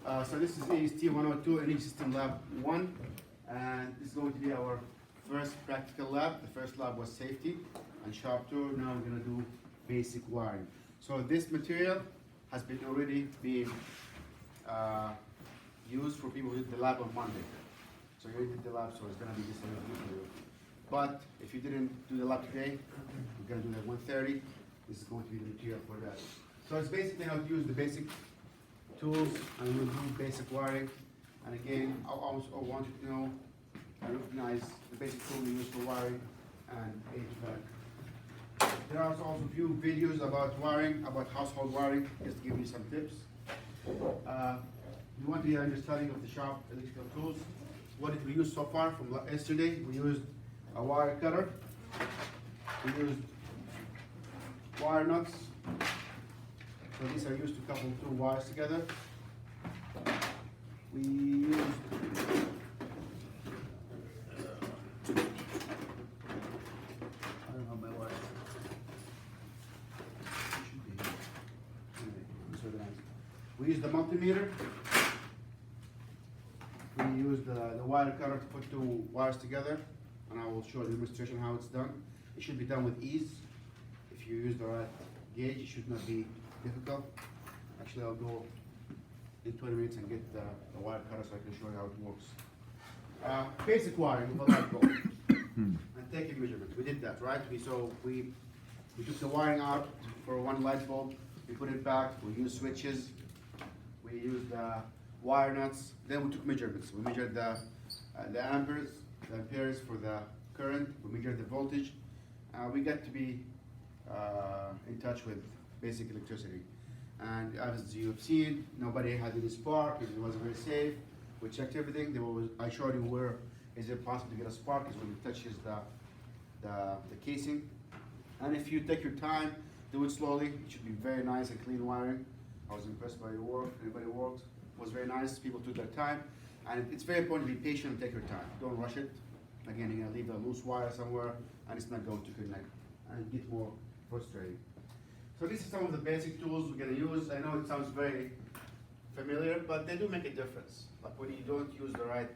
So this is AST 102 Energy System Lab 1, and this is going to be our first practical lab. The first lab was safety and sharp tool. Now we're going to do basic wiring. So this material has been already been used for people who did the lab on Monday. So you already did the lab, so it's going to be the same for you. But if you didn't do the lab today, we're going to do that 1:30. This is going to be the material for that. So it's basically how to use the basic tools, and we'll do basic wiring. And again, I also want you to know and recognize the basic tool we use for wiring and HVAC. There are also a few videos about wiring, about household wiring, just to give you some tips. You want to get an understanding of the sharp electrical tools. What did we use so far from yesterday? We used a wire cutter. We used wire nuts. So these are used to couple two wires together. We used I don't have my wire. It should be. Anyway, disorganized. We used the multimeter. We used the wire cutter to put two wires together, and I will show a demonstration how it's done. It should be done with ease. If you use the right gauge, it should not be difficult. Actually, I'll go in 20 minutes and get the wire cutter so I can show you how it works. Basic wiring with a light bulb and taking measurements. We did that, right? We took the wiring out for one light bulb. We put it back. We used switches. We used wire nuts. Then we took measurements. We measured the amperes for the current. We measured the voltage. We got to be in touch with basic electricity. And as you've seen, nobody had any spark. It was very safe. We checked everything. I showed you where is it possible to get a spark is when it touches the casing. And if you take your time, do it slowly. It should be very nice and clean wiring. I was impressed by your work. Everybody worked. It was very nice. People took their time. And it's very important to be patient and take your time. Don't rush it. Again, you're gonna leave a loose wire somewhere and it's not going to connect and get more frustrating. So these are some of the basic tools we're going to use. I know it sounds very familiar, but they do make a difference. Like when you don't use the right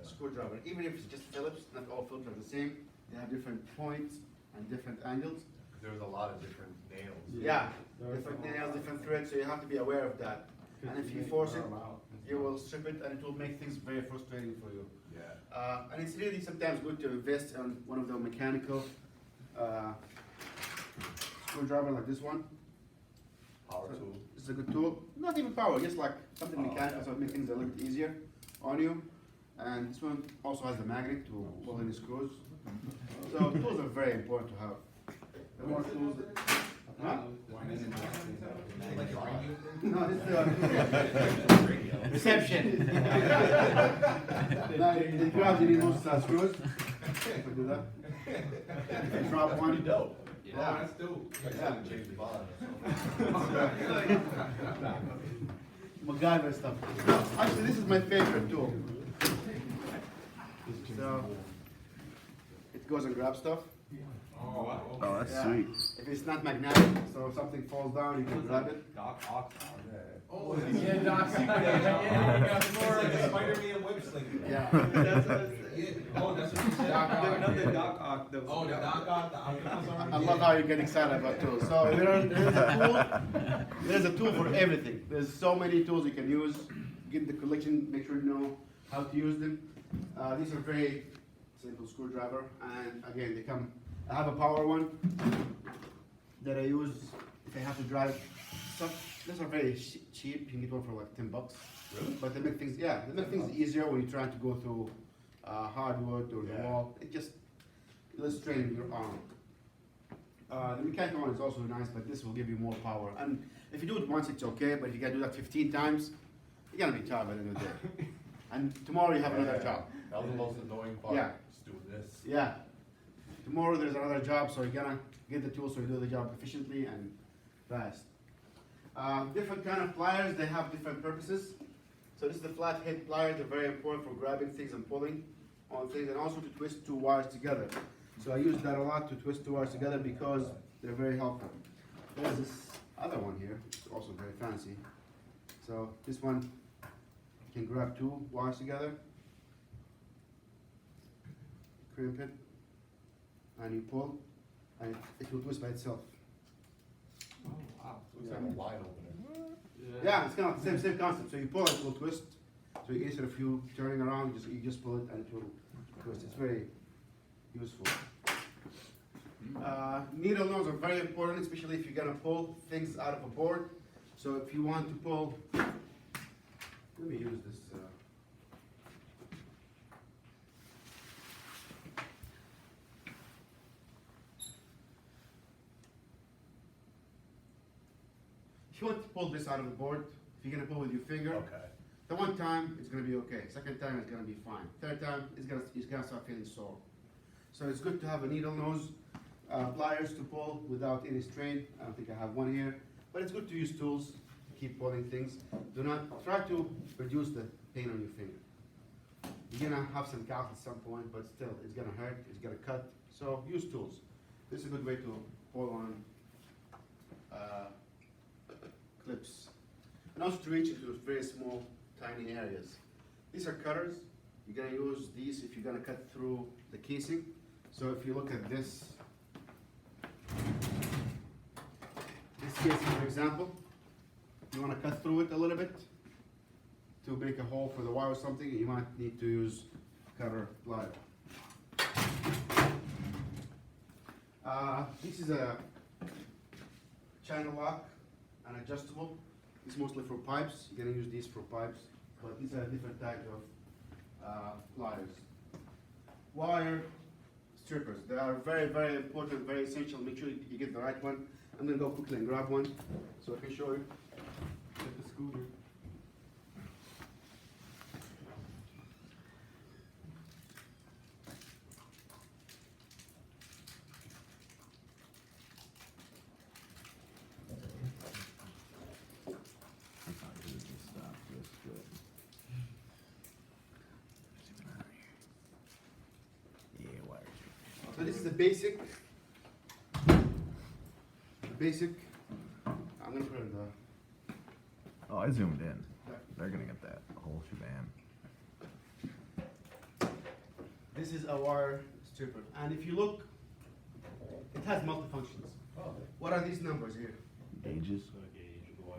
screwdriver, even if it's just Phillips, not all Phillips are the same. They have different points and different angles. There's a lot of different nails. Yeah, different nails, different threads, so you have to be aware of that. And if you force it, you will strip it and it will make things very frustrating for you. Yeah. And it's really sometimes good to invest on one of the mechanical screwdriver like this one. Power tool. It's a good tool. Not even power, just like something mechanical, so it makes things a little bit easier on you. And this one also has the magnet to pull in the screws. So tools are very important to have. The more tools that, huh? No, this is reception. Now, it grabs you need most screws. If I do that. If you drop one. Yeah, that's dope. Yeah. Change the bottom. MacGyver stuff. Actually, this is my favorite tool. So, it goes and grabs stuff. Oh, wow. Oh, that's Yeah. sweet. If it's not magnetic, so if something falls down, you can grab it. Doc Ock. Oh, yeah, Doc. Yeah, It's like a Spider-Man web slinger. Yeah. Oh, that's what you said. Another Doc Ock. Oh, the Doc Ock, the Optimus Army. I love how you get excited about tools. So there's a tool for everything. There's so many tools you can use. Get the collection, make sure you know how to use them. These are very simple screwdriver, and again, they come. I have a power one that I use if I have to drive stuff. These are very cheap. You can get one for like $10. Really? But they make things, they make things easier when you're trying to go through hardwood or the wall. It just less strain in your arm. The mechanical one is also nice, but this will give you more power. And if you do it once, it's okay. But if you gotta do that 15 times, you're gonna be tired by the end of the day. And tomorrow you have another job. That was the most annoying part. Yeah. Just doing this. Yeah. Tomorrow there's another job, so you're gonna get the tools so you do the job efficiently and fast. Different kind of pliers, they have different purposes. So this is the flat head pliers. They're very important for grabbing things and pulling on things, and also to twist two wires together. So I use that a lot to twist two wires together because they're very helpful. There's this other one here, it's also very fancy. So this one You can grab two wires together, crimp it, and you pull, and it will twist by itself. Oh, wow. Looks like a wide opener. Yeah, it's kind of the same concept. So you pull it will twist. So instead of you turning around, you just pull it and it will twist. It's very useful. Needle nose are very important, especially if you're gonna pull things out of a board. So if you want to pull, let me use this. If you want to pull this out of the board, if you're gonna pull with your finger, Okay. the one time it's gonna be okay. Second time it's gonna be fine. Third time it's gonna start feeling sore. So it's good to have a needle nose pliers to pull without any strain. I don't think I have one here, but it's good to use tools to keep pulling things. Do not try to reduce the pain on your finger. You're gonna have some calf at some point, but still it's gonna hurt. It's gonna cut. So use tools. This is a good way to pull on clips, and also to reach into very small, tiny areas. These are cutters. You're gonna use these if you're gonna cut through the casing. So if you look at this casing, for example, you wanna cut through it a little bit to make a hole for the wire or something, you might need to use cutter plier. This is a channel lock and adjustable. It's mostly for pipes. You're gonna use these for pipes, but these are different types of pliers. Wire strippers. They are very, very important, very essential. Make sure you get the right one. I'm gonna go quickly and grab one so I can show you. Get the scooter. So this is the basic. I'm gonna put it in the. Oh, I zoomed in. They're gonna get that whole shebang. This is a wire stripper, and if you look, it has multifunctions. Oh. What are these numbers here? Gauges.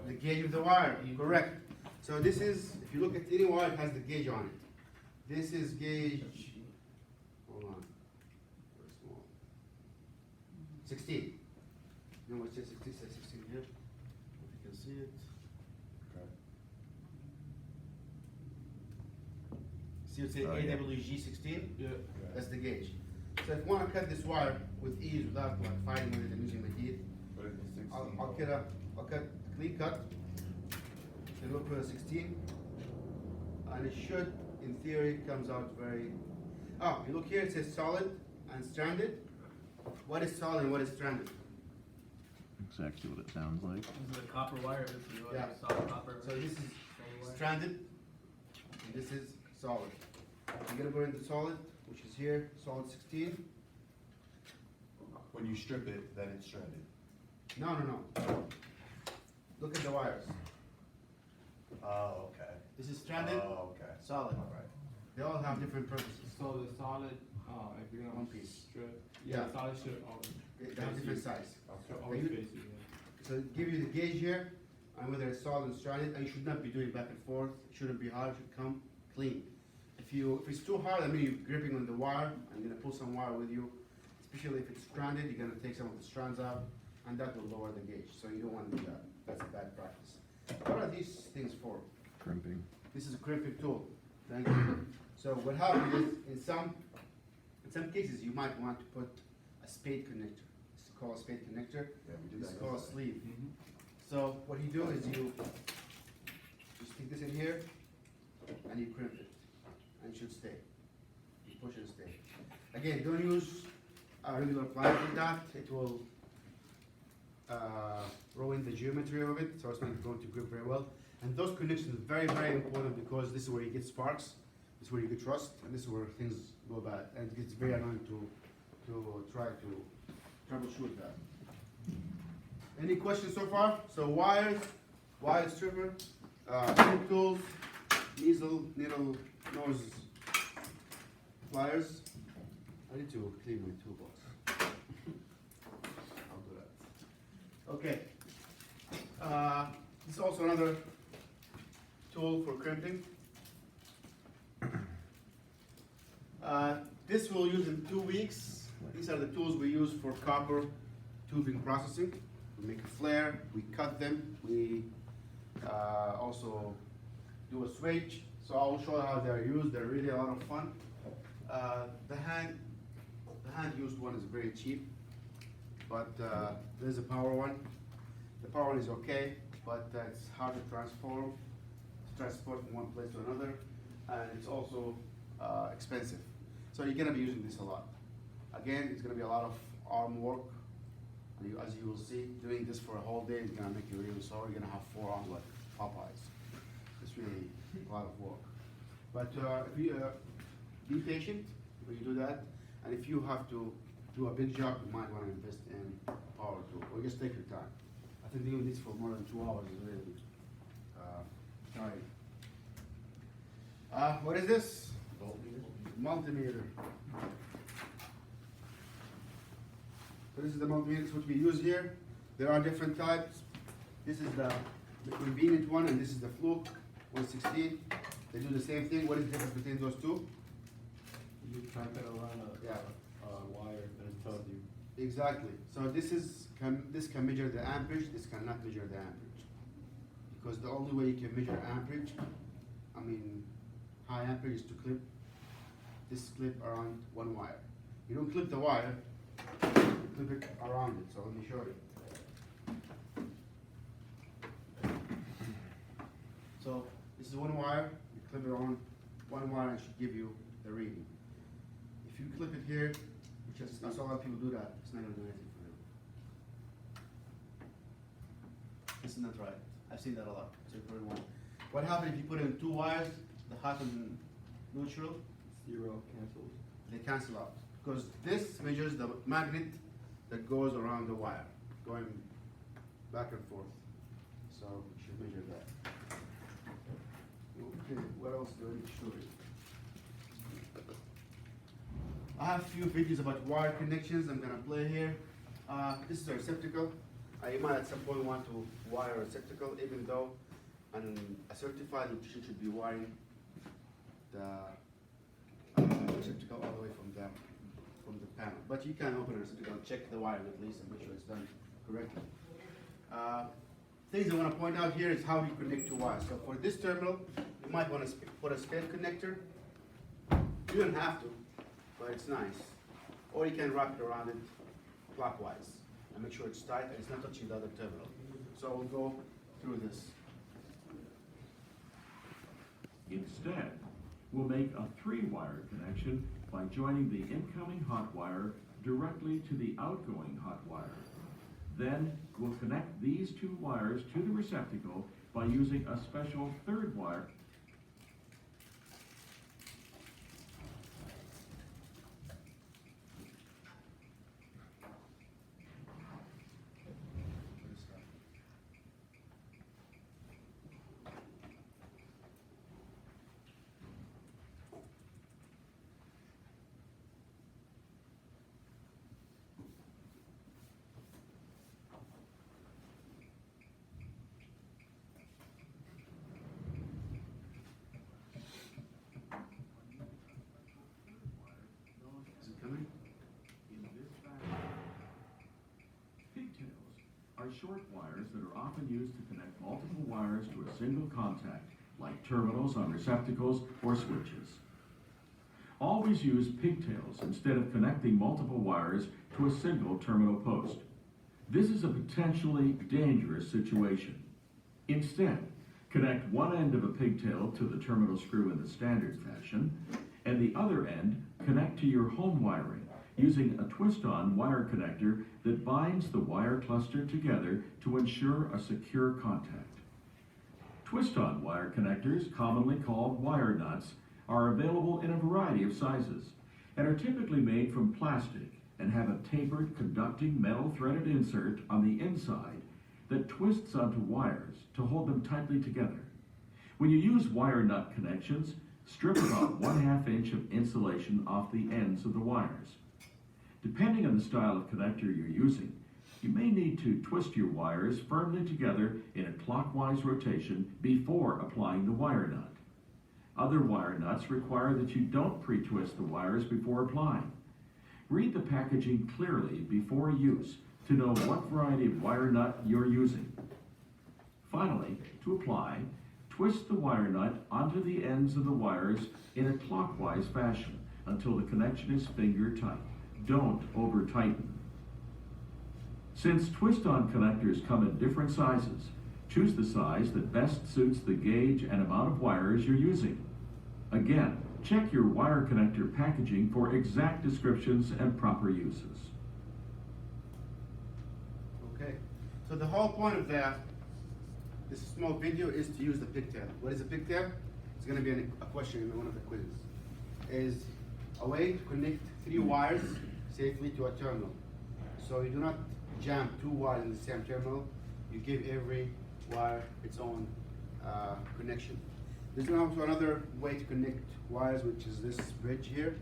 The gauge of the wire, correct. So this is, if you look at any wire, it has the gauge on it. This is gauge, hold on, very small. 16. No, it says 16, says 16 here. If you can see it. Okay. See it say Oh, yeah. AWG 16? Yeah. That's the gauge. So if you want to cut this wire with ease without like fighting with it and using my teeth, Put it in 16. I'll cut a clean cut. So we'll put a 16, and it should, in theory, comes out very. Oh, you look here. It says solid and stranded. What is solid and what is stranded? Exactly what it sounds like. This is a copper wire, this is Yeah. solid copper. So this is Strand wire. stranded, and this is solid. You're gonna go into solid, which is here, solid 16. When you strip it, then it's shredded. No. Look at the wires. Oh, okay. This is stranded, Oh, okay. solid. All right. They all have different purposes. So the solid, if you're gonna One piece. strip, Yeah. yeah, solid should always, They have different size. should Okay. always you- face it, So give you the gauge here, and whether it's solid and stranded, and you should not be doing back and forth. It shouldn't be hard. It should come clean. If it's too hard, I mean you're gripping on the wire. I'm gonna pull some wire with you, especially if it's stranded. You're gonna take some of the strands out, and that will lower the gauge. So you don't want to do that. That's a bad practice. What are these things for? Crimping. This is a crimping tool. Thank you. So what happens is, in some cases, you might want to put a spade connector. It's called a spade connector. Yeah, we did This that is called a yesterday. sleeve. So what you do is you stick this in here, and you crimp it, and it should stay. You push it and stay. Again, don't use a regular pliers with that. It will ruin the geometry of it, so it's not going to grip very well. And those connections are very, very important because this is where you get sparks, this is where you get rust, and this is where things go bad. And it's very annoying to try to troubleshoot that. Any questions so far? So wire stripper, tools, needle needle nose pliers. I need to clean my toolbox. I'll do that. Okay. This is also another tool for crimping. This we'll use in 2 weeks. These are the tools we use for copper tubing processing. We make a flare, we cut them, we also do a switch. So I'll show you how they're used. They're really a lot of fun. The hand used one is very cheap, but there's a power one. The power one is okay, but it's hard to transport from one place to another, and it's also expensive. So you're gonna be using this a lot. Again, it's gonna be a lot of arm work. And as you will see, doing this for a whole day is gonna make you really sore. You're gonna have 4 arms like Popeyes. It's really a lot of work. But if you be patient when you do that, and if you have to do a big job, you might want to invest in a power tool, or just take your time. I think doing this for more than 2 hours is really tiring. What is this? Multimeter. So this is the multimeter which we use here. There are different types. This is the convenient one, and this is the Fluke 116. They do the same thing. What is the difference between those two? You type it around Yeah. a wire and it tells you. Exactly. So this can measure the amperage. This cannot measure the amperage, because the only way you can measure amperage, I mean high amperage, is to clip this clip around one wire. You don't clip the wire, you clip it around it. So let me show you. So this is one wire. You clip it on one wire, and it should give you the reading. If you clip it here, which is, I saw a lot of people do that, it's not gonna do anything for you. This is not right. I've seen that a lot. So what happens if you put in 2 wires, the hot and neutral? Zero cancels. They cancel out, because this measures the magnet that goes around the wire, going back and forth. So you should measure that. Okay, what else do I need to show you? I have a few videos about wire connections I'm gonna play here. This is a receptacle. You might at some point want to wire a receptacle, even though a certified electrician should be wiring the receptacle all the way from the panel. But you can open a receptacle, check the wiring at least, and make sure it's done correctly. Things I want to point out here is how you connect 2 wires. So for this terminal, you might want to put a spare connector. You don't have to, but it's nice. Or you can wrap it around it clockwise and make sure it's tight and it's not touching the other terminal. So we'll go through this. Instead, we'll make a 3-wire connection by joining the incoming hot wire directly to the outgoing hot wire. Then, we'll connect these 2 wires to the receptacle by using a special 3rd wire. Is it coming? Pigtails are short wires that are often used to connect multiple wires to a single contact, like terminals on receptacles or switches. Always use pigtails instead of connecting multiple wires to a single terminal post. This is a potentially dangerous situation. Instead, connect one end of a pigtail to the terminal screw in the standard fashion, and the other end connect to your home wiring using a twist-on wire connector that binds the wire cluster together to ensure a secure contact. Twist-on wire connectors, commonly called wire nuts, are available in a variety of sizes and are typically made from plastic and have a tapered conducting metal threaded insert on the inside that twists onto wires to hold them tightly together. When you use wire nut connections, strip about 1/2 inch of insulation off the ends of the wires. Depending on the style of connector you're using, you may need to twist your wires firmly together in a clockwise rotation before applying the wire nut. Other wire nuts require that you don't pre-twist the wires before applying. Read the packaging clearly before use to know what variety of wire nut you're using. Finally, to apply, twist the wire nut onto the ends of the wires in a clockwise fashion until the connection is finger tight. Don't over tighten. Since twist-on connectors come in different sizes, choose the size that best suits the gauge and amount of wires you're using. Again, check your wire connector packaging for exact descriptions and proper uses. Okay, so the whole point of this small video is to use the pigtail. What is a pigtail? It's going to be a question in one of the quizzes. Is a way to connect 3 wires safely to a terminal. So you do not jam 2 wires in the same terminal. You give every wire its own connection. There's also another way to connect wires, which is this bridge here.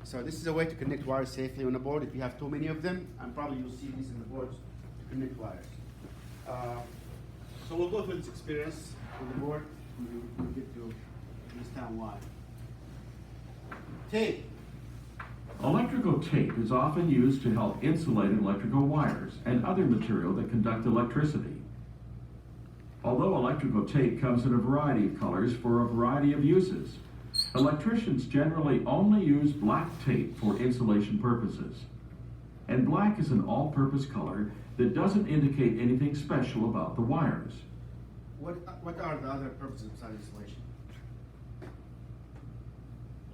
So this is a way to connect wires safely on a board if you have too many of them, and probably you'll see these in the boards to connect wires. So we'll go through this experience with the board, and we'll get to understand why. Tape. Electrical tape is often used to help insulate electrical wires and other material that conduct electricity. Although electrical tape comes in a variety of colors for a variety of uses, electricians generally only use black tape for insulation purposes. And black is an all-purpose color that doesn't indicate anything special about the wires. What are the other purposes besides insulation?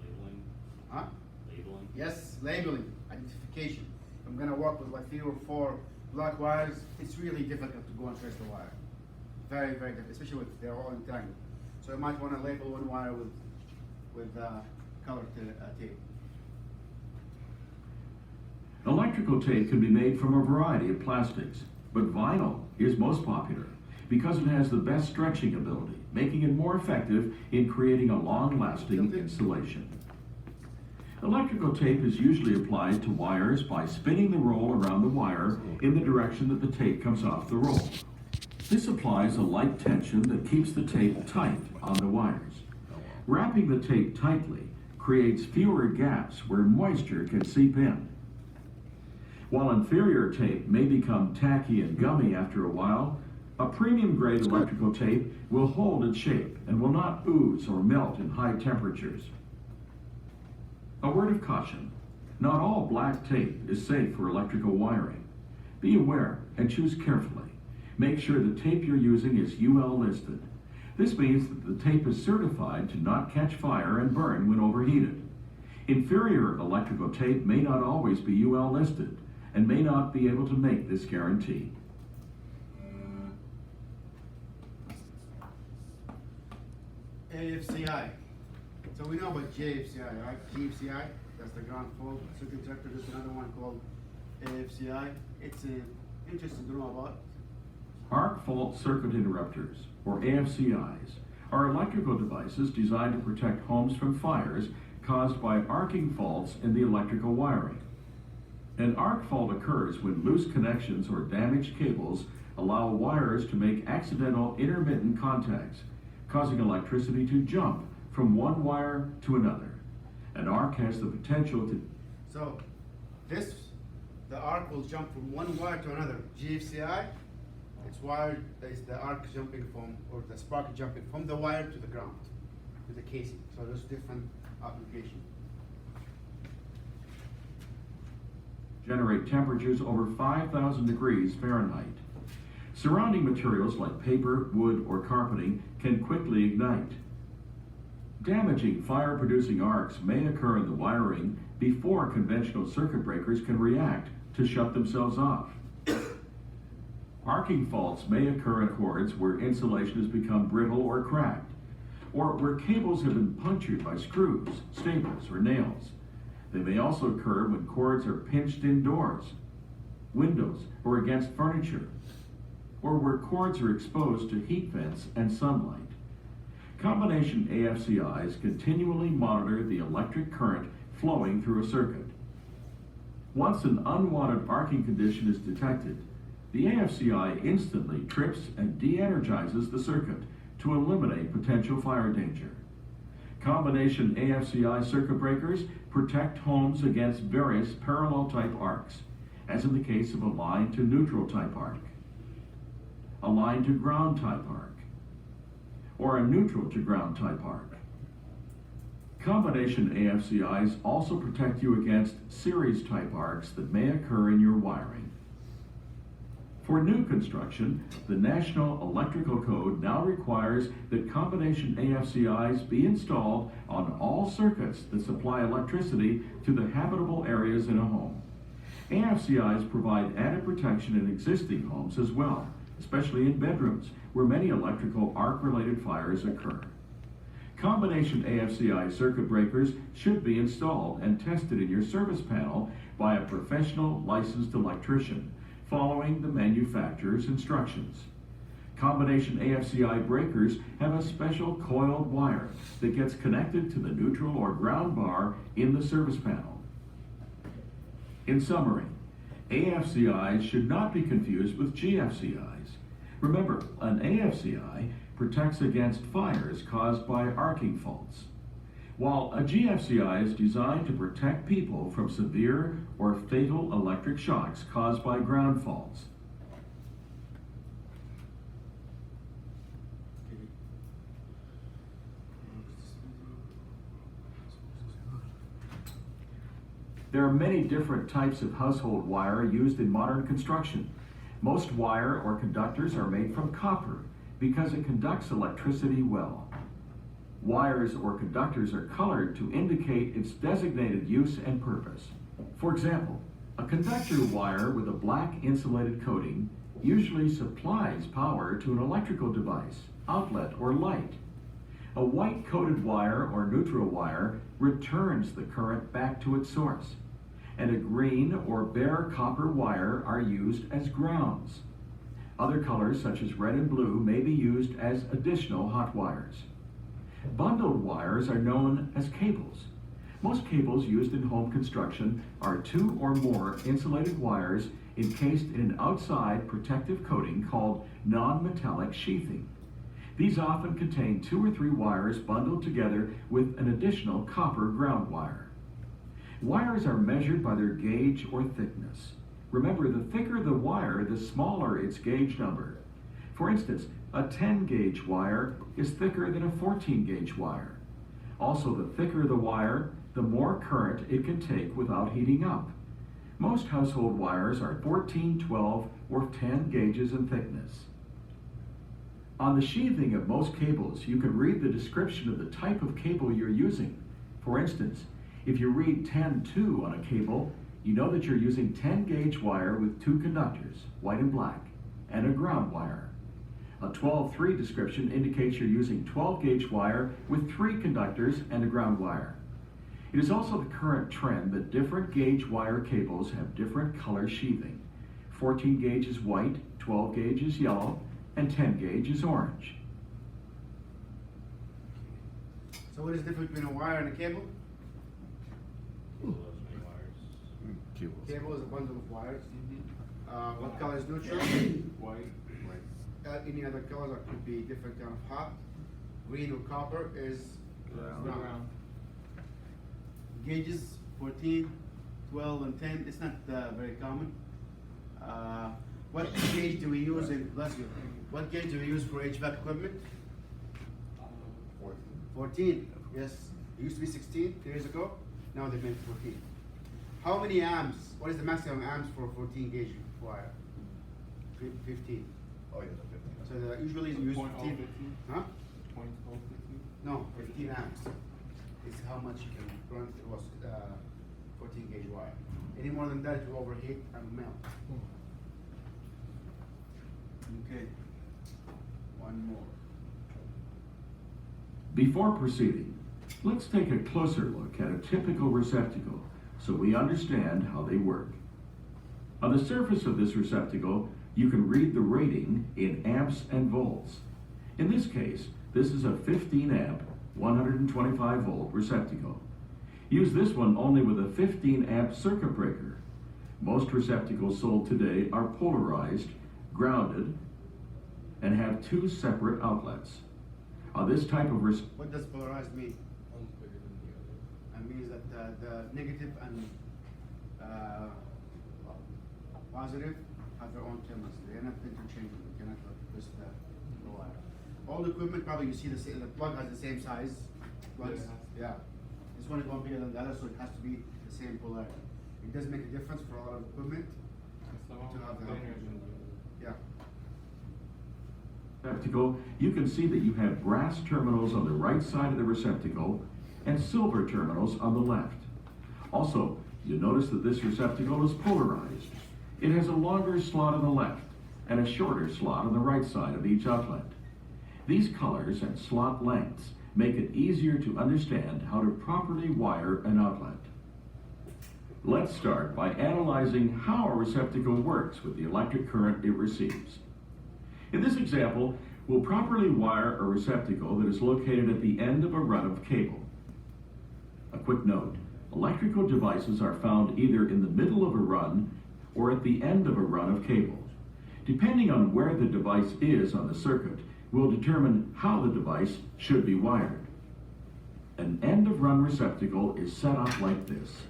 Labeling, Huh? labeling. Yes, labeling, identification. I'm gonna work with like 3 or 4 black wires. It's really difficult to go and trace the wire. Very, very difficult, especially if they're all entangled. So you might want to label one wire with colored tape. Electrical tape can be made from a variety of plastics, but vinyl is most popular because it has the best stretching ability, making it more effective in creating a long-lasting insulation. Electrical tape is usually applied to wires by spinning the roll around the wire in the direction that the tape comes off the roll. This applies a light tension that keeps the tape tight on the wires. Wrapping the tape tightly creates fewer gaps where moisture can seep in. While inferior tape may become tacky and gummy after a while, a premium grade electrical tape will hold its shape and will not ooze or melt in high temperatures. A word of caution: not all black tape is safe for electrical wiring. Be aware and choose carefully. Make sure the tape you're using is UL listed. This means that the tape is certified to not catch fire and burn when overheated. Inferior electrical tape may not always be UL listed and may not be able to make this guarantee. AFCI. So we know about JFCI, right? GFCI, that's the ground fault circuit detector. There's another one called AFCI. It's interesting to know about. Arc fault circuit interrupters, or AFCIs, are electrical devices designed to protect homes from fires caused by arcing faults in the electrical wiring. An arc fault occurs when loose connections or damaged cables allow wires to make accidental intermittent contacts, causing electricity to jump from one wire to another. An arc has the potential to... So the arc will jump from one wire to another. GFCI, it's wired, is the arc jumping from, or the spark jumping from the wire to the ground, to the casing. So there's different applications. generate temperatures over 5,000 degrees Fahrenheit. Surrounding materials like paper, wood, or carpeting can quickly ignite. Damaging fire-producing arcs may occur in the wiring before conventional circuit breakers can react to shut themselves off. Arcing faults may occur in cords where insulation has become brittle or cracked, or where cables have been punctured by screws, staples, or nails. They may also occur when cords are pinched indoors, windows, or against furniture, or where cords are exposed to heat vents and sunlight. Combination AFCIs continually monitor the electric current flowing through a circuit. Once an unwanted arcing condition is detected, the AFCI instantly trips and de-energizes the circuit to eliminate potential fire danger. Combination AFCI circuit breakers protect homes against various parallel type arcs, as in the case of a line to neutral type arc, a line to ground type arc, or a neutral to ground type arc. Combination AFCIs also protect you against series type arcs that may occur in your wiring. For new construction, the National Electrical Code now requires that combination AFCIs be installed on all circuits that supply electricity to the habitable areas in a home. AFCIs provide added protection in existing homes as well, especially in bedrooms where many electrical arc-related fires occur. Combination AFCI circuit breakers should be installed and tested in your service panel by a professional licensed electrician, following the manufacturer's instructions. Combination AFCI breakers have a special coiled wire that gets connected to the neutral or ground bar in the service panel. In summary, AFCIs should not be confused with GFCIs. Remember, an AFCI protects against fires caused by arcing faults, while a GFCI is designed to protect people from severe or fatal electric shocks caused by ground faults. There are many different types of household wire used in modern construction. Most wire or conductors are made from copper because it conducts electricity well. Wires or conductors are colored to indicate its designated use and purpose. For example, a conductor wire with a black insulated coating usually supplies power to an electrical device, outlet, or light. A white coated wire or neutral wire returns the current back to its source, and a green or bare copper wire are used as grounds. Other colors such as red and blue may be used as additional hot wires. Bundled wires are known as cables. Most cables used in home construction are 2 or more insulated wires encased in an outside protective coating called non-metallic sheathing. These often contain 2 or 3 wires bundled together with an additional copper ground wire. Wires are measured by their gauge or thickness. Remember, the thicker the wire, the smaller its gauge number. For instance, a 10 gauge wire is thicker than a 14 gauge wire. Also, the thicker the wire, the more current it can take without heating up. Most household wires are 14, 12, or 10 gauges in thickness. On the sheathing of most cables, you can read the description of the type of cable you're using. For instance, if you read 10-2 on a cable, you know that you're using 10 gauge wire with 2 conductors, white and black, and a ground wire. A 12-3 description indicates you're using 12 gauge wire with 3 conductors and a ground wire. It is also the current trend that different gauge wire cables have different color sheathing. 14 gauge is white, 12 gauge is yellow, and 10 gauge is orange. So what is the difference between a wire and a cable? Cables. Cable is a bundle of wires. What color is neutral? White. Any other colors that could be different kind of hot. Green or copper is brown. Gauges 14, 12, and 10. It's not very common. What gauge do we use in? Bless you. What gauge do we use for HVAC equipment? 14. Yes. It used to be 16 years ago. Now they made 14. How many amps? What is the maximum amps for 14 gauge wire? 15. Oh, yeah, the 15. So usually you use 15. 15? Huh? 20, 12, 15? No, 15 amps is how much you can run through 14 gauge wire. Any more than that, it will overheat and melt. Okay. One more. Before proceeding, let's take a closer look at a typical receptacle so we understand how they work. On the surface of this receptacle, you can read the rating in amps and volts. In this case, This is a 15 amp, 125 volt receptacle. Use this one only with a 15 amp circuit breaker. Most receptacles sold today are polarized, grounded, and have two separate outlets. On this type of What does polarized mean? One's bigger than the other. It means that the negative and positive have their own terminals. They are not interchangeable. You cannot twist the wire. All the equipment probably you see the plug has the same size. Plugs. Yeah. This one is one bigger than the other, so it has to be the same polarity. It does make a difference for a lot of equipment. Some of To them have are the- thinner than the other. Yeah. receptacle, you can see that you have brass terminals on the right side of the receptacle and silver terminals on the left. Also, you notice that this receptacle is polarized. It has a longer slot on the left and a shorter slot on the right side of each outlet. These colors and slot lengths make it easier to understand how to properly wire an outlet. Let's start by analyzing how a receptacle works with the electric current it receives. In this example, we'll properly wire a receptacle that is located at the end of a run of cable. A quick note, electrical devices are found either in the middle of a run or at the end of a run of cable. Depending on where the device is on the circuit, will determine how the device should be wired. An end-of-run receptacle is set up like this.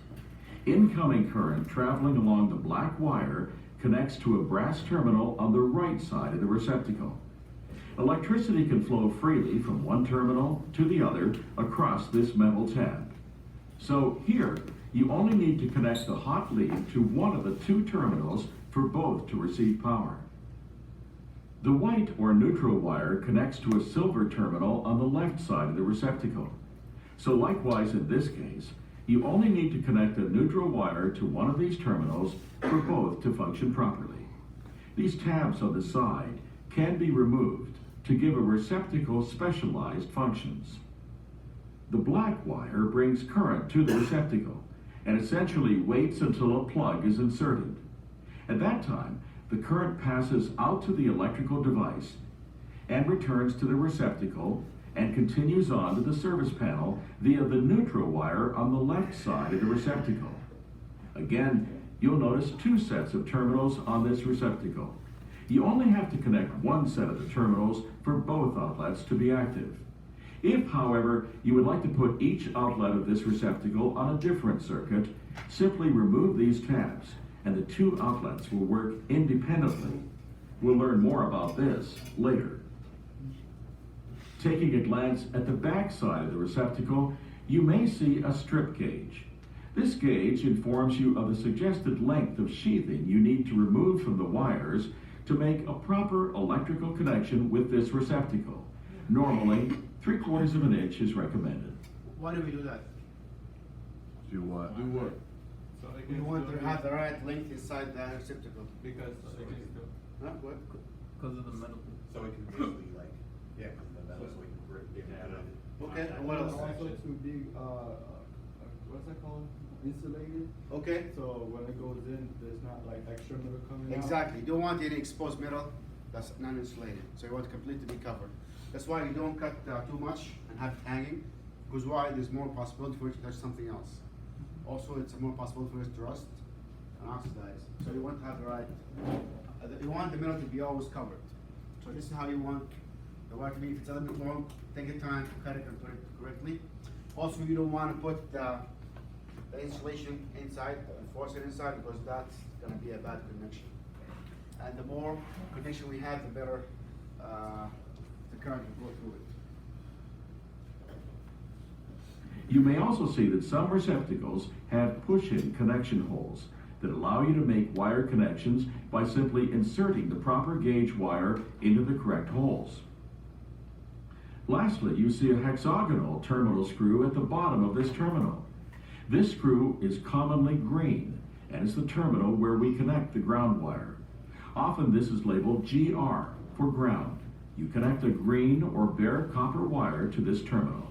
Incoming current traveling along the black wire connects to a brass terminal on the right side of the receptacle. Electricity can flow freely from one terminal to the other across this metal tab. So here, you only need to connect the hot lead to one of the two terminals for both to receive power. The white or neutral wire connects to a silver terminal on the left side of the receptacle. So likewise in this case, you only need to connect a neutral wire to one of these terminals for both to function properly. These tabs on the side can be removed to give a receptacle specialized functions. The black wire brings current to the receptacle and essentially waits until a plug is inserted. At that time, the current passes out to the electrical device and returns to the receptacle and continues on to the service panel via the neutral wire on the left side of the receptacle. Again, you'll notice two sets of terminals on this receptacle. You only have to connect one set of the terminals for both outlets to be active. If, however, you would like to put each outlet of this receptacle on a different circuit, simply remove these tabs and the two outlets will work independently. We'll learn more about this later. Taking a glance at the back side of the receptacle, you may see a strip gauge. This gauge informs you of the suggested length of sheathing you need to remove from the wires to make a proper electrical connection with this receptacle. Normally, 3/4 of an inch is recommended. Why do we do that? Do what? Do what? So they We can want still to have the right length inside the receptacle. because they can still. Huh? What? Because of the metal. So it can basically like, yeah, because the metal, so we can break it down. Okay, and what else? Also to be, what's that called? Insulated. Okay. So when it goes in, there's not like extra metal coming out. Exactly. You don't want any exposed metal that's non-insulated. So you want it completely to be covered. That's why you don't cut too much and have it hanging. Because why? There's more possibility for it to touch something else. Also, it's more possible for it to rust and oxidize. So you want to have the right. You want the metal to be always covered. So this is how you want the wire to be. If it's a little bit long, take your time to cut it and put it correctly. Also, you don't want to put the insulation inside and force it inside because that's going to be a bad connection. And the more connection we have, the better the current will go through it. You may also see that some receptacles have push-in connection holes that allow you to make wire connections by simply inserting the proper gauge wire into the correct holes. Lastly, you see a hexagonal terminal screw at the bottom of this terminal. This screw is commonly green and is the terminal where we connect the ground wire. Often this is labeled GR for ground. You connect a green or bare copper wire to this terminal.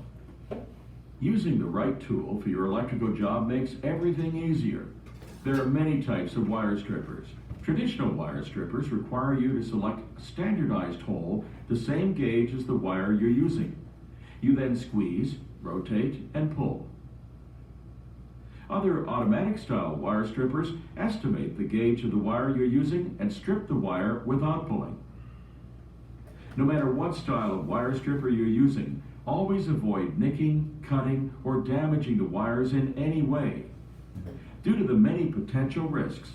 Using the right tool for your electrical job makes everything easier. There are many types of wire strippers. Traditional wire strippers require you to select a standardized hole the same gauge as the wire you're using. You then squeeze, rotate, and pull. Other automatic style wire strippers estimate the gauge of the wire you're using and strip the wire without pulling. No matter what style of wire stripper you're using, always avoid nicking, cutting, or damaging the wires in any way. Due to the many potential risks,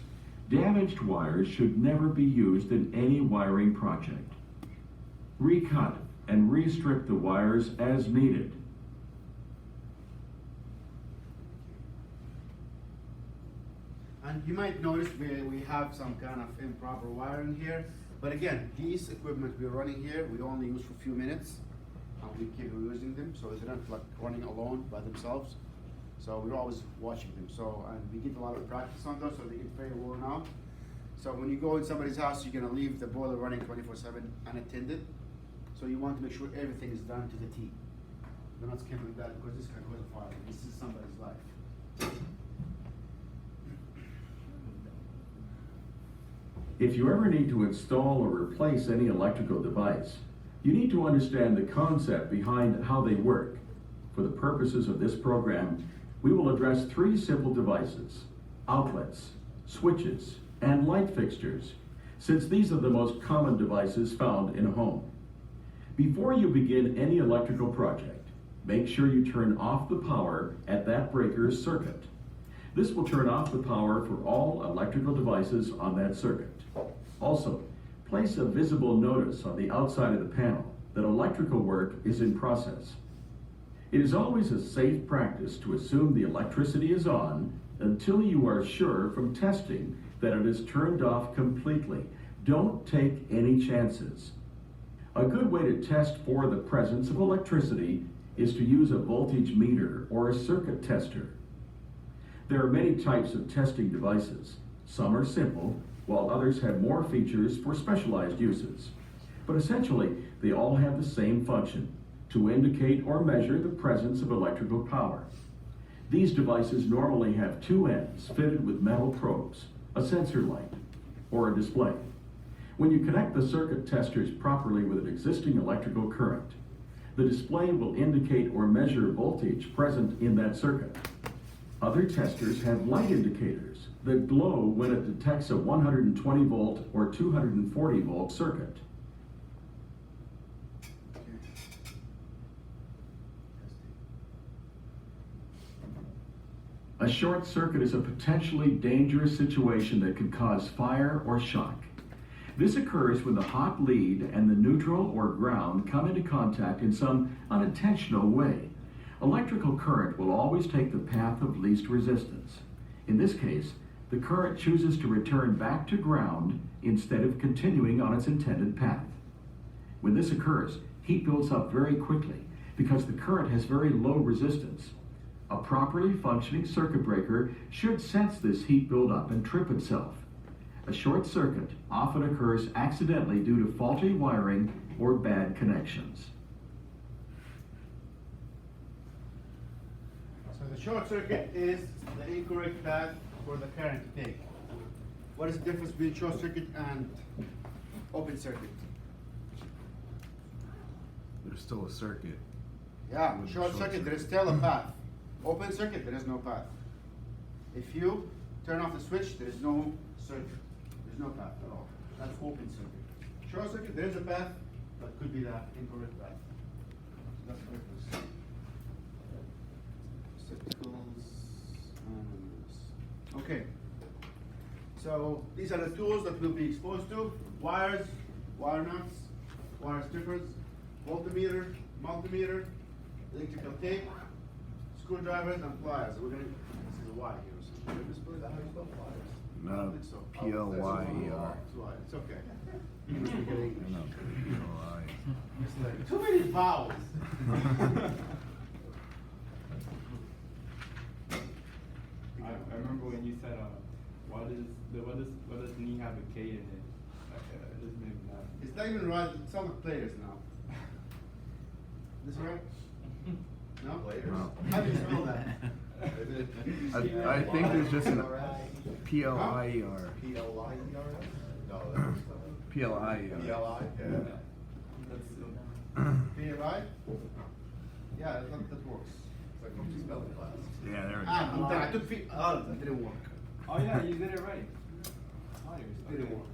damaged wires should never be used in any wiring project. Recut and restrip the wires as needed. And you might notice we have some kind of improper wiring here. But again, these equipment we're running here, we only use for a few minutes. And we keep reusing them, so they're not like running alone by themselves. So we're always watching them. So, and we get a lot of practice on those, so they get very worn out. So when you go in somebody's house, you're gonna leave the boiler running 24/7 unattended. So you want to make sure everything is done to the T. Do not skip with that because this can cause a fire. This is somebody's life. If you ever need to install or replace any electrical device, you need to understand the concept behind how they work. For the purposes of this program, we will address 3 simple devices: outlets, switches, and light fixtures, since these are the most common devices found in a home. Before you begin any electrical project, make sure you turn off the power at that breaker's circuit. This will turn off the power for all electrical devices on that circuit. Also, place a visible notice on the outside of the panel that electrical work is in process. It is always a safe practice to assume the electricity is on until you are sure from testing that it is turned off completely. Don't take any chances. A good way to test for the presence of electricity is to use a voltage meter or a circuit tester. There are many types of testing devices. Some are simple, while others have more features for specialized uses. But essentially, they all have the same function: to indicate or measure the presence of electrical power. These devices normally have 2 ends fitted with metal probes, a sensor light, or a display. When you connect the circuit testers properly with an existing electrical current, the display will indicate or measure voltage present in that circuit. Other testers have light indicators that glow when it detects a 120 volt or 240 volt circuit. A short circuit is a potentially dangerous situation that could cause fire or shock. This occurs when the hot lead and the neutral or ground come into contact in some unintentional way. Electrical current will always take the path of least resistance. In this case, the current chooses to return back to ground instead of continuing on its intended path. When this occurs, heat builds up very quickly because the current has very low resistance. A properly functioning circuit breaker should sense this heat buildup and trip itself. A short circuit often occurs accidentally due to faulty wiring or bad connections. So the short circuit is the incorrect path for the current to take. What is the difference between short circuit and open circuit? There's still a circuit. Yeah, With short circuit, there is still a path. Open circuit, there is no path. If you turn off the switch, there is no circuit. There's no path at all. That's open circuit. Short circuit, there is a path, but could be the incorrect path. That's the difference. Receptacles and okay. So these are the tools that we'll be exposed to: wires, wire nuts, wire strippers, voltmeter, multimeter, electrical tape, screwdrivers, and pliers. We're gonna. This is a Y here. So should I just put that how you spell pliers? No, I think so. P-L-Y-E-R. It's Y. It's okay. You must be getting No, P-O-I. it's like too many vowels. I remember when you said, what does knee have a K in it? It just made me laugh. It's not even right. It's all the players now. This right? No? Players. No. How do you spell that? I think there's just an PLIER. PLIERS? No, that's PLIER. PLI, yeah. PLI? Yeah, that works. It's like from spelling class. Yeah, there we Ah, go. I took it didn't work. Oh yeah, you did it right. It didn't work.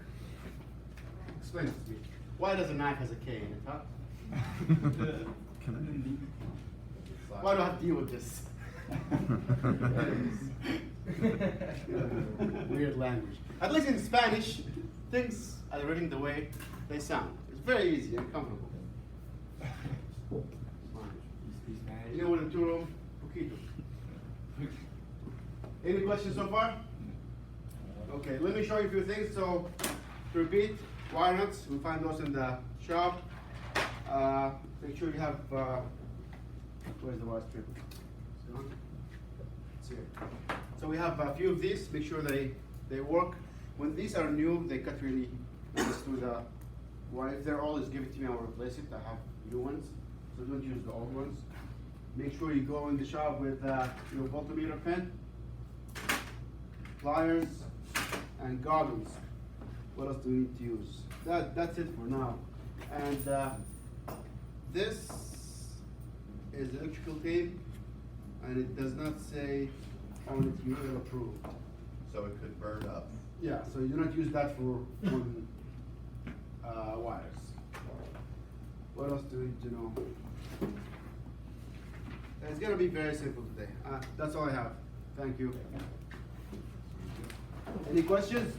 Explain it to me. Why does a knife has a K in it, huh? Why do I have to deal with this? Weird language. At least in Spanish, things are written the way they sound. It's very easy and comfortable. You speak Spanish? You know what a turno? Poquito. Any questions so far? Okay, let me show you a few things. So, to repeat, wire nuts, we find those in the shop. Make sure you have, where's the wire strip? It's here. So we have a few of these, make sure they work. When these are new, they cut really nice through the wire. If they're old, just give it to me, I'll replace it. I have new ones, so don't use the old ones. Make sure you go in the shop with your voltmeter pen, pliers, and goggles. What else do we need to use? That's it for now. And this is electrical tape, and it does not say on it UL approved. So it could burn up. Yeah, so you do not use that for wires. What else do we need to know? It's gonna be very simple today. That's all I have. Thank you. Any questions?